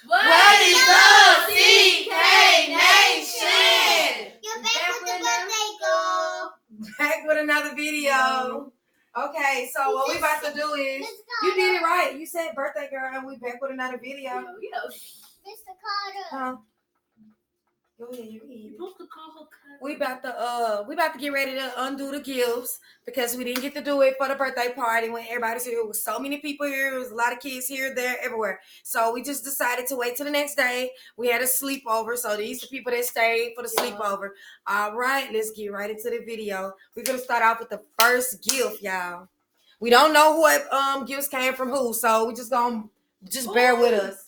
What is up, CK Nation? You're back with the birthday girl. Back with another video. Okay, so what we about to do is, you did it right. You said birthday girl, and we back with another video. Mr. Carter. Huh? Go ahead, you eat. You're supposed to call her cousin. We about to get ready to undo the gifts because we didn't get to do it for the birthday party when everybody's here. It was so many people here. There was a lot of kids here, there, everywhere. So we just decided to wait till the next day. We had a sleepover. So these are the people that stayed for the sleepover. All right, let's get right into the video. We're gonna start off with the first gift, y'all. We don't know what gifts came from who, so we just gonna bear with us.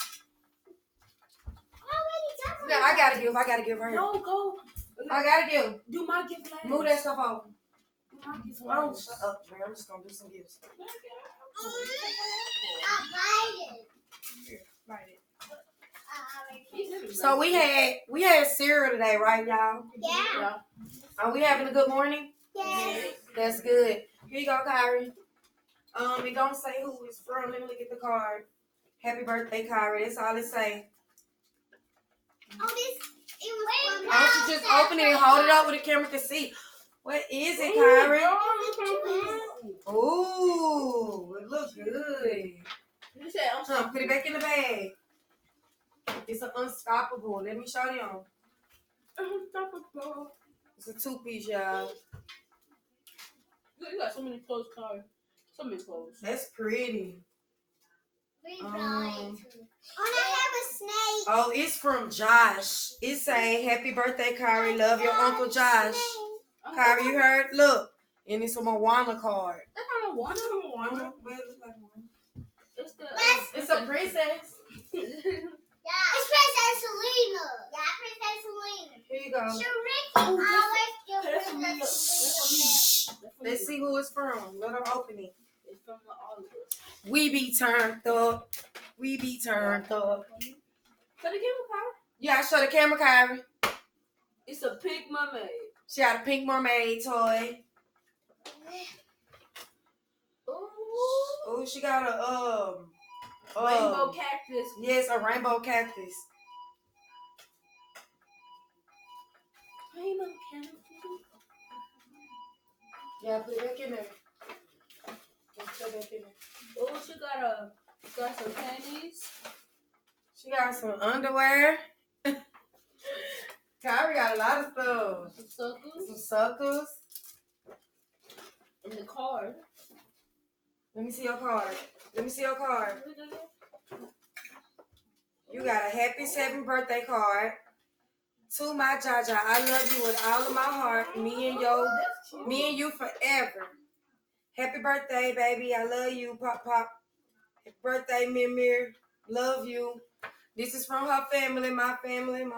Yeah, I gotta give her. No, go. I gotta give. Do my gift last. Move that stuff over. Do my gift Oh, last. shut up, man. I'm just gonna do some gifts. So we had cereal today, right, y'all? Yeah. Are we having a good morning? Yes. That's good. Here you go, Kyrie. It don't say who it's from. Let me look at the card. Happy birthday, Kyrie. That's all it say. Oh, it was Why don't you just open it and hold it up where the camera can see? What is it, Kyrie? Ooh, it looks good. You said Put it back in the bag. It's an unstoppable. Let me show them. unstoppable. It's a two-piece, y'all. You got so many clothes, Carter. So many clothes. That's pretty. Oh, I have a snake. Oh, it's from Josh. It say, happy birthday, Kyrie. Love your Uncle Josh. Kyrie, you heard? Look. And it's a Moana card. That's not a Moana. Well, it looks like one. It's the. It's a princess. Yeah. It's Princess Selena. Yeah, Princess Selena. Here you go. Shariki always gives That's for me. Princess Selena. Let's see who it's from. Let her open it. It's from the Oliver. We be turned up. We be turned up. So the camera, Carter. Yeah, show the camera, Kyrie. It's a pink mermaid. She got a pink mermaid toy. Ooh. Oh, she got a Rainbow cactus. Yes, a rainbow cactus. Rainbow cactus. Yeah, put it back in there. Just put it back in there. Oh, she got some panties. She got some underwear. Kyrie got a lot of stuff. Some suckers. Some suckers. In the card. Let me see your card. Let me see your card. You got a happy 7th birthday card. To my Jaja, I love you with all of my heart. Me and you forever. Happy birthday, baby. I love you, Pop Pop. Happy birthday, Mir. Love you. This is from her family, my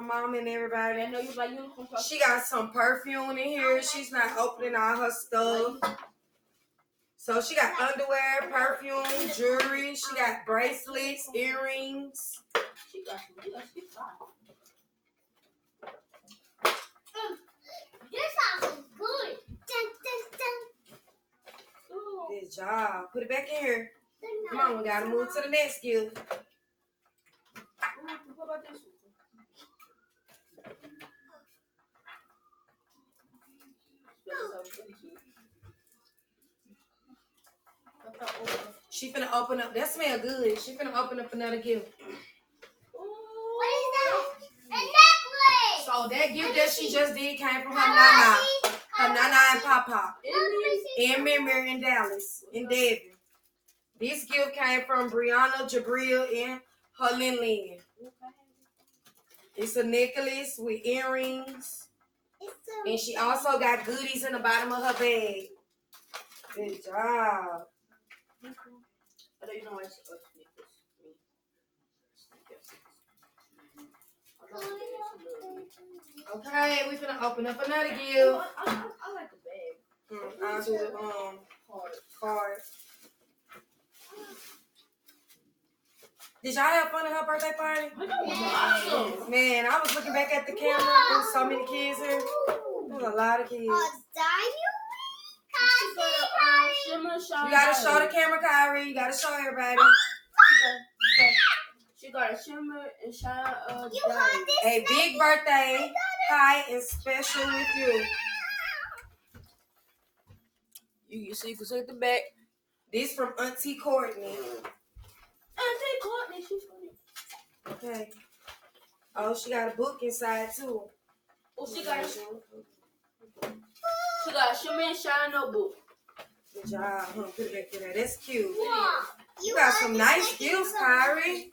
mom and everybody. I know you like unicorn. She got some perfume in here. She's not opening all her stuff. So she got underwear, perfume, jewelry. She got bracelets, earrings. She got some. She's fine. This house is good. Dun, dun, dun. Ooh. Good job. Put it back in here. Come on, we gotta move to the next gift. What about this one? She finna open up. That smell good. She finna open up another gift. What is that? A necklace. So that gift that she just did came from her Nana. Her Nana and Papa. And Mir in Dallas. In Devon. This gift came from Brianna, Jabril, and her Lin. It's a necklace with earrings. And she also got goodies in the bottom of her bag. Good job. I don't even know why it's Okay, we finna open up another gift. I like the bag. I'll do the card. Did y'all have fun at her birthday party? Awesome. Man, I was looking back at the camera. There was so many kids here. There was a lot of kids. Shimmer, shine, You gotta show the camera, Kyrie. You gotta show everybody. She got a shimmer and shine You got this. A big birthday, high and special with you. You see, you can see at the back. This from Auntie Courtney. Auntie Courtney, she's funny. Okay. Oh, she got a book inside too. Oh, she got a shimmer and shine notebook. Good job. Put it back there. That's cute. Wow. You got some nice gifts, Kyrie.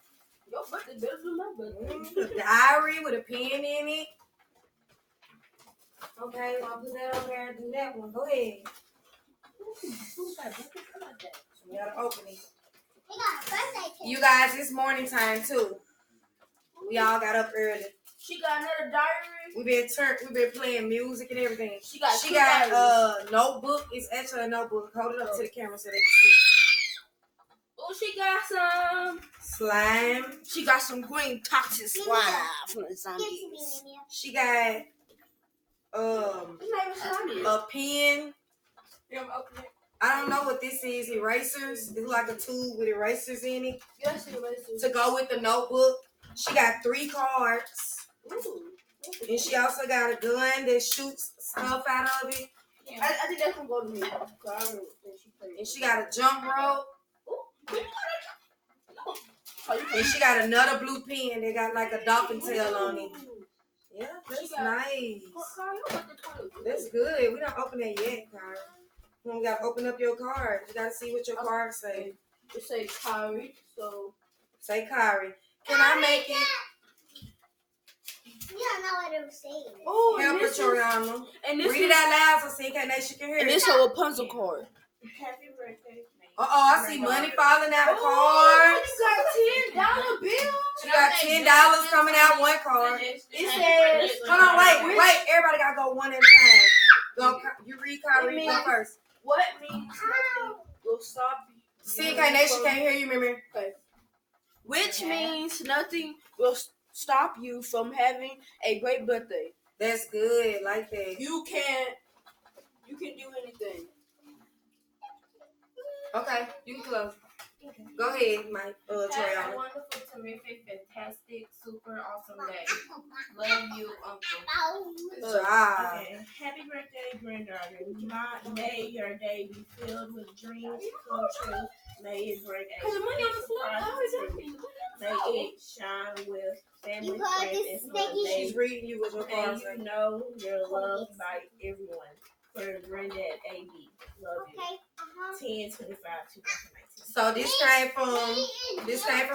Your birthday better than my birthday. A diary with a pen in it. Okay, I'll put that on there and do that one. Go ahead. We gotta open it. We got a birthday cake. You guys, it's morning time too. We all got up early. She got another diary. We've been playing music and everything. She got a notebook. It's actually a notebook. Hold it up to the camera so they can see. Oh, she got some Slime. She got some green toxic slime from the Give it to zombies. me, Mimi. She got It's not even slimy. a pen. You want me to open it? I don't know what this is. Erasers. It's like a tube with erasers in it Yes, it to go with the notebook. She got 3 cards. Ooh. And she also got a gun that shoots stuff out of it. I think that's gonna go to me. So I don't know what she played. And she got a jump rope. Ooh. And she got another blue pen that got like a dolphin tail on it. Yeah, that's nice. That's good. We don't open that yet, Kyrie. You gotta open up your card. You gotta see what your cards say. It say Kyrie, so Say Kyrie. Can I make it? You don't know what it was saying. oh, Help her, Toriana. and this Read is it out loud so CK Nation can hear and it. this a Rapunzel card. Happy birthday. I see money falling out of cards. You got $10 bill. She got $10 coming out one card. It says, Hold on, wait. Everybody gotta go one at a time. Go, you read Kyrie go first. what means nothing will stop you. CK Nation can't hear you, remember? Which means nothing will stop you from having a great birthday. That's good, like that. You can do anything. Okay, you can close. Go ahead, Mike. Have a Toriana. wonderful, terrific, fantastic, super awesome day. Love you, Uncle. Good job. Okay. Happy birthday, granddaughter. May your day be filled with dreams come true. May it bring a Cause the money on the floor. prosperity. May it shine with family, You got friends, this and sticky holidays. She's reading you with your And cards. you know you're loved by everyone. For Granddad AB. Love you. Okay. 10/25/2019. So this came from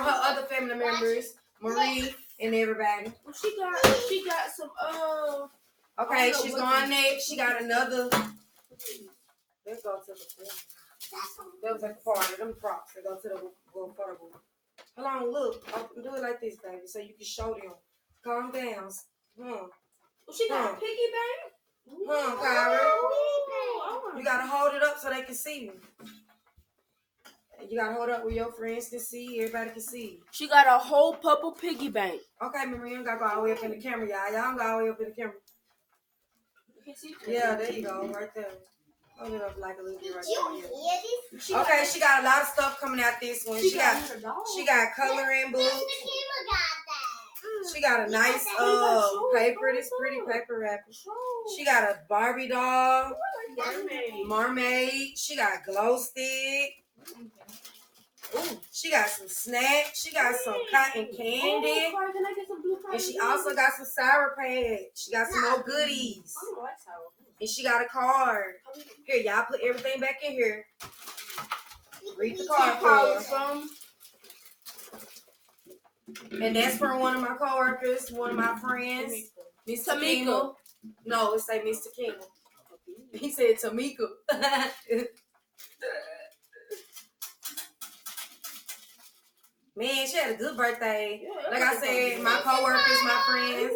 her other family members, Marie and everybody. Well, she got some Okay, she's going next. She got another. Let's go to the. That was like a part of them props. They go to the photo booth. Hold on, look. Do it like this, baby, so you can show them. Calm down. she got a piggy bank. Kyrie. Oh, You gotta hold it up so they can see you. You gotta hold it up where your friends can see, everybody can see. she got a whole purple piggy bank. Okay, remember, you don't gotta go all the way up in the camera, y'all. Y'all don't go all the way up in the camera. You can see. Yeah, there you go, right there. Hold it up like a little bit right You there. hear this? Okay, she got a lot of stuff coming out this one. She got her dog. coloring Mr. books. Kima got that. She got a nice paper, this pretty paper wrapper. She got a Barbie doll, mermaid. She got glow stick. Ooh, she got some snacks. She got some cotton candy. Oh, can I get some blue And she also got some Sour Patch. She got some more goodies. I don't like sour. And she got a card. Here, y'all put everything back in here. Read the card for her. And that's from one of my coworkers, one of my friends, Miss Tamika. No, it say Mr. King. He said Tamika. Man, she had a good birthday. Like I said, my coworkers, my friends,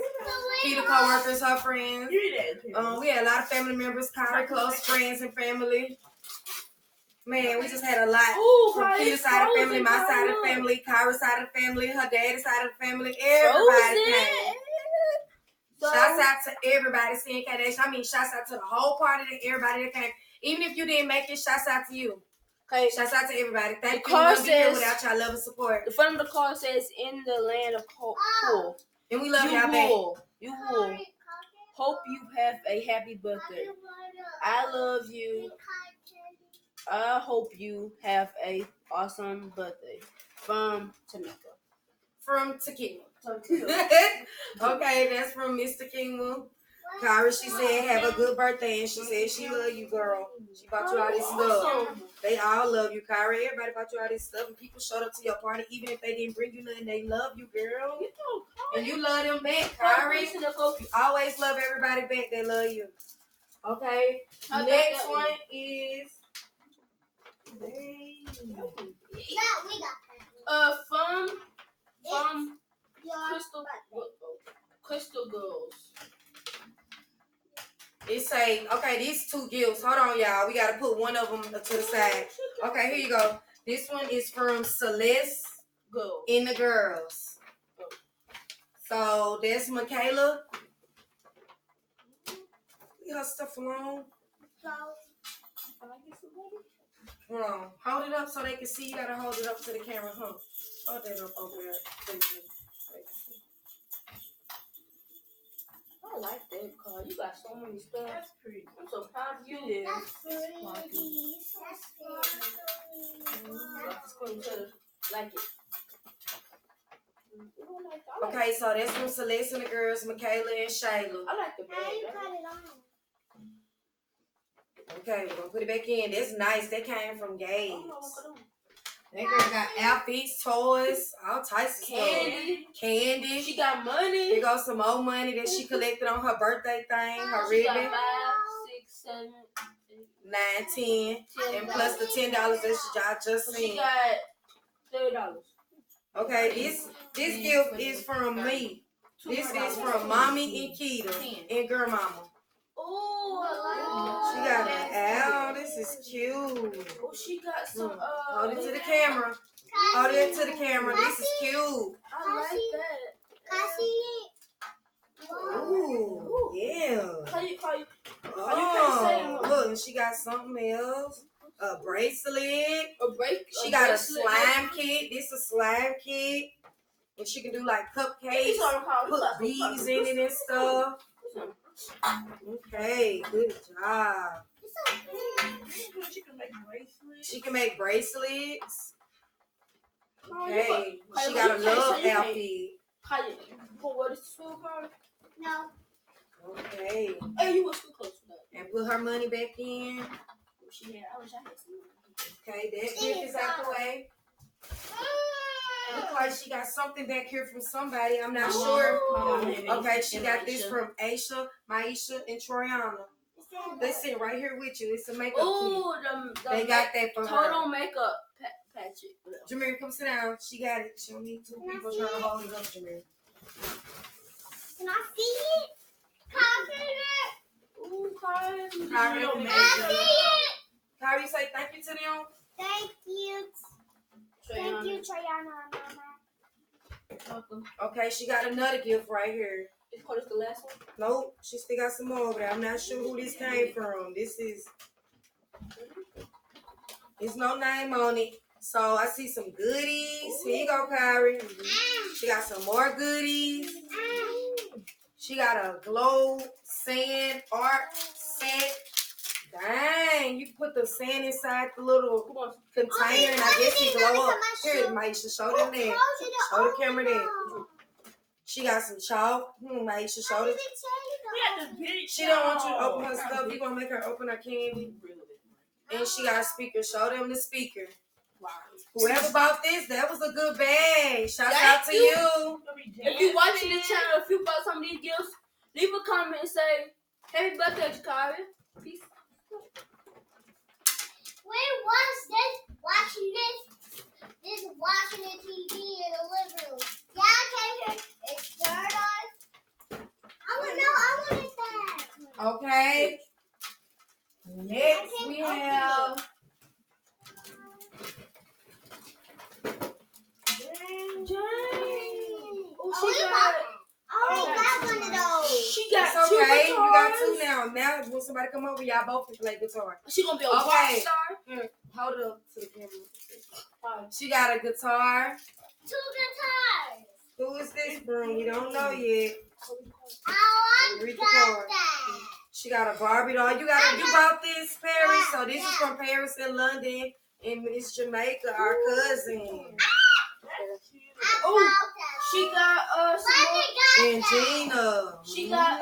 Peter coworkers, her friends. We had a lot of family members, kind of close friends and family. Man, we just had a lot. Ooh, From Kyrie's Peter's side of the family, my frozen, side of the Kyrie. family, Kyra's side of the family, her daddy's side of the family, everybody came. Shouts out to everybody seeing K-Nation. I mean, shouts out to the whole party and everybody that came. Even if you didn't make it, shouts out to you. Okay. Shouts out to everybody. Thank The you. We card wouldn't be here says- without y'all love and support. The front of the card says, "In the land of pool, And we love you y'all back. will. Hope you have a happy birthday. I love you. I hope you have a awesome birthday." From Tamika. From Tequila. Okay, that's from Mr. Kingman. Kyra, she said, have a good birthday, and she said she love you, girl. She bought you all this stuff. They all love you, Kyra. Everybody bought you all this stuff, and people showed up to your party, even if they didn't bring you nothing. They love you, girl. And you love them back, Kyra. You always love everybody back. They love you. Okay. Next one is. From Crystal Girls. It say, okay, these two gifts. Hold on, y'all. We got to put one of them to the side. Okay, here you go. This one is from Celeste in the Girls. So that's Michaela. Leave her stuff alone. Hold on. Hold it up so they can see. You got to hold it up to the camera, huh? Hold that up over there. I like that card. You got so many stuff. That's pretty. I'm so proud of you. Like it. Okay, so that's from Celeste and the Girls, Michaela and Shayla. I like the bag. Okay, we're gonna put it back in. That's nice. That came from Gabe. That girl got outfits, toys, all types of candy. She got money. Here goes some more money that she collected on her birthday thing, her She ribbon. got 5, 6, 7, 9, 10, and plus the $10 that y'all just so seen. she got $30. Okay, this gift is from me. This is from Mommy and Keita and Girl Mama. Oh, She I got like an owl. This is cute. Oh, she got some. Hold it to the camera. Hold it to the camera. This is cute. I like that. Ooh, yeah. How you Oh, look, and she got something else. A bracelet. She got a slime kit. This is a slime kit. And she can do like cupcakes, put beads in it and stuff. Okay, good job. She can make bracelets. Okay, she got a love outfit. What is the school card? No. Okay, Hey, you was too close for that. and put her money back in. She had. I wish I had some. Okay, that gift is out the way. Looks like she got something back here from somebody. I'm not sure. Okay, she got this from Aisha, Maisha, and Troyana. They sit right here with you. It's a makeup kit. They got that for total her. makeup patch it. Jameer, come sit down. She got it. She don't need two people trying to hold it up, Jameer. Can I see it? Can I see it? Ooh, Karen. Can I see it? Kyrie, say thank you to them. Thank you. Thank you, Triana, Mama. Okay, she got another gift right here. Is Curtis the last one? Nope, she still got some more over there. I'm not sure who this came from. It's no name on it. So I see some goodies. Here you go, Kyrie. She got some more goodies. She got a glow sand art set. Dang, you put the sand inside the little container and I guess it glow up. Here, Maisha, show them that. Show the camera that. She got some chalk. Maisha, show them. She don't want you to open her stuff. You gonna make her open her candy. And she got a speaker. Show them the speaker. Whoever bought this, that was a good bag. Shout out to you. If you watching the channel, if you bought some of these gifts, leave a comment and say, happy birthday, Jakari. Peace. Where was this? Watching this? This is watching the TV in the living room. Yeah, I came here. It's third on. I wanted that. Okay. Next we have. Oh, she got. got one of those. She got It's two okay. You got guitars. two now. Now when somebody come over, y'all both can play guitar. She gonna be a Okay. rock star. Hold it up to the camera. She got a guitar. 2 guitars. Who is this from? We don't know yet. I Read the got card. that. She got a Barbie doll. You bought this, Paris. So this is from Paris and London. And Miss Jamaica, our cousin. Oh, she got some more. And Gina. She got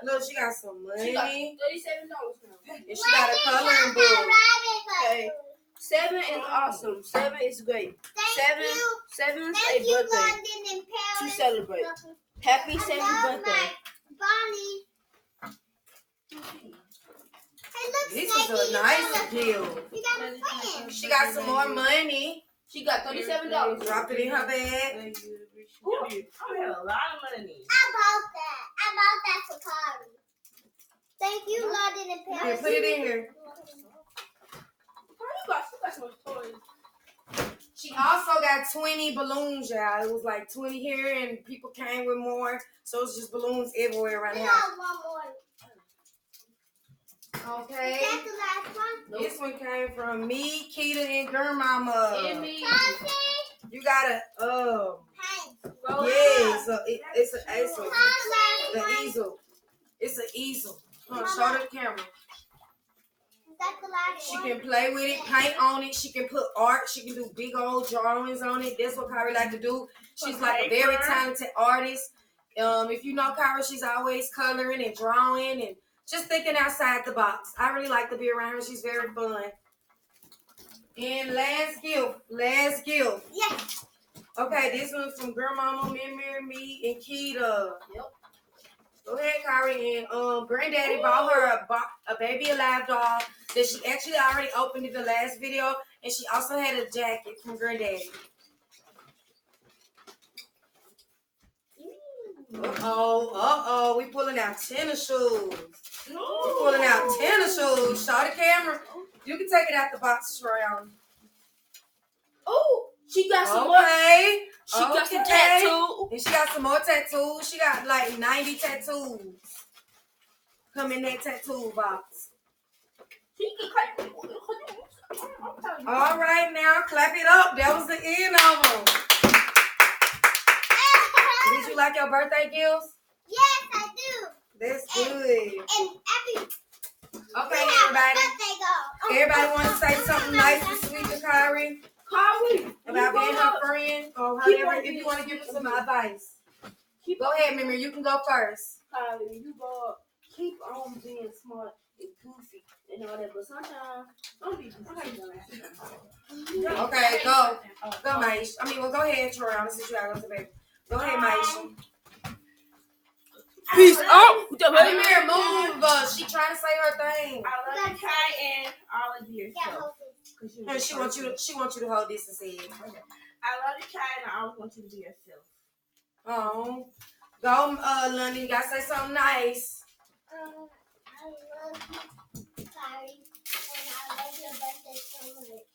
Look, she got some she got money. $37 now. And she got a coloring book. Okay. 7 is awesome. 7 is great. Seven's a Thank you, birthday London and to Paris. celebrate. Happy 7th birthday. Bonnie. Hey, look, This Snakey, is a nice deal. You got a friend. She got some more money. She got $37. Dropped it in her bag. Ooh, I have a lot of money. I bought that for Kari. Thank you, London and Here, Paris. put it in here. She got some toys. She also got 20 balloons, y'all. It was like 20 here, and people came with more. So it's just balloons everywhere around We the house. got one more. Okay. That's the last one. This one came from me, Keita, and Grandmama. And me. Cassie. You got a Paint. yes, it's an easel. Cassie. The easel. It's an easel. Show the camera. That's the last She one. can play with it, paint on it. She can put art. She can do big old drawings on it. That's what Kyrie like to do. She's like a very talented artist. If you know Kyrie, she's always coloring and drawing and just thinking outside the box. I really like to be around her. She's very fun. And last gift. Yes. Okay, this one's from Grandmama, me, and Keita. Yep. Go ahead, Kyrie. And Granddaddy bought her a Baby Alive doll that she actually already opened in the last video, and she also had a jacket from Granddaddy. We pulling out tennis shoes. We pulling out tennis shoes. Show the camera. You can take it out the box, Troy. Oh, she got some more. Okay. She got some Okay. tattoos. And she got some more tattoos. She got like 90 tattoos. Come in that tattoo box. She can clap. All right, now clap it up. That was the end of them. Did you like your birthday gifts? Yes, I do. That's good. And happy Okay, everybody. birthday, girl. Everybody want to say something nice and sweet to Kyrie Kyrie, about being her friend or Keep whatever. on If you being want to give her sweet some with me. advice, keep go ahead, Mimi. You can go first. Kyrie, you go keep on being smart and goofy and all that, but sometimes don't be goofy. Okay, go. Go, Maish. Well, go ahead, Troy. I'm since you out of the baby. Go ahead, Maish. Peace out. Mimi, move. She trying to say her thing. I love you, Kai, and always be yourself. And she wants you to hold this and say it. I love you, Kai, and I always want you to be yourself. Oh, go, London. You gotta say something nice. I love you, Kari, and I love your birthday so much.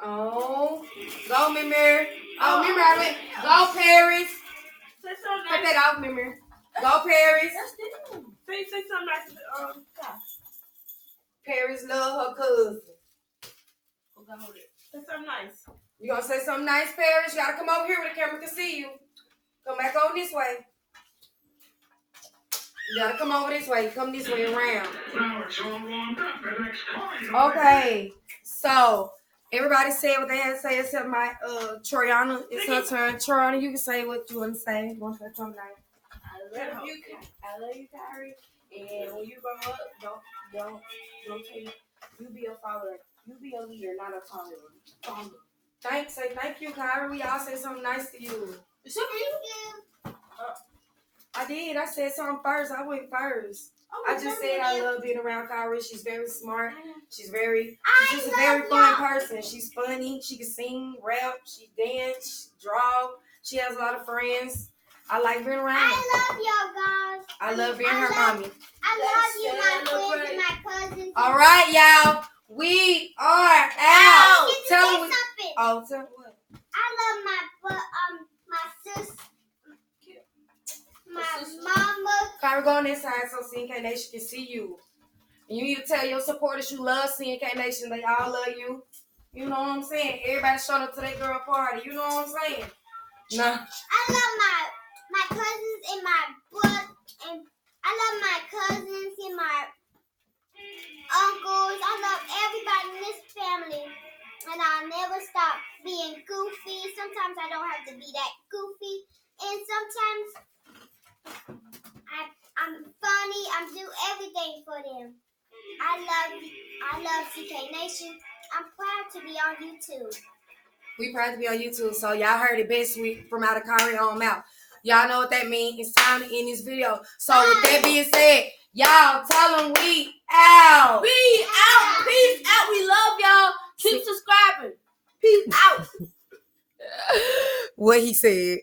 Oh, go, Mimi. Oh, Mimi, I went. Go, Paris. Say something Cut nice. that off, Mimi. Go, Paris. Say something nice to Kai. Paris love her cousin. Say something nice. You gonna say something nice, Paris? You gotta come over here where the camera can see you. Come back on this way. You gotta come over this way. Come this way around. Okay, so everybody said what they had to say except my Troyana. It's her turn. Troyana, you can say what you want to say. You want to say something nice? I love you, Kyrie. And when you grow up, don't take. You be a follower. You be a leader, not a follower. Say thank you, Kyrie. We all said something nice to you. I did. I said something first. I went first. I just said I love being around Kyrie. She's very smart. She's just a very fun person. She's funny. She can sing, rap, she dance, draw. She has a lot of friends. I like being around her. I love y'all guys. I love being her mommy. I love you, my friends and my cousins. All right, y'all. We are out. Get to Tell say them. something. Oh, tell what? I love my sis, my Kyrie, go on this side so CNK Nation can see you. And you need to tell your supporters you love CNK Nation. They all love you. You know what I'm saying? Everybody showing up to that girl party. You know what I'm saying? Nah. I love my cousins and my brother, and I love my cousins and my uncles. I love everybody in this family, and I'll never stop being goofy. Sometimes I don't have to be that goofy, and sometimes I'm funny. I'm do everything for them. I love CK Nation. I'm proud to be on YouTube. We proud to be on YouTube, so y'all heard it best from out of Kyrie on mouth. Y'all know what that means. It's time to end this video. So with that being said, y'all tell them we out. We out. Peace out. We love y'all. Keep subscribing. Peace out. What he said.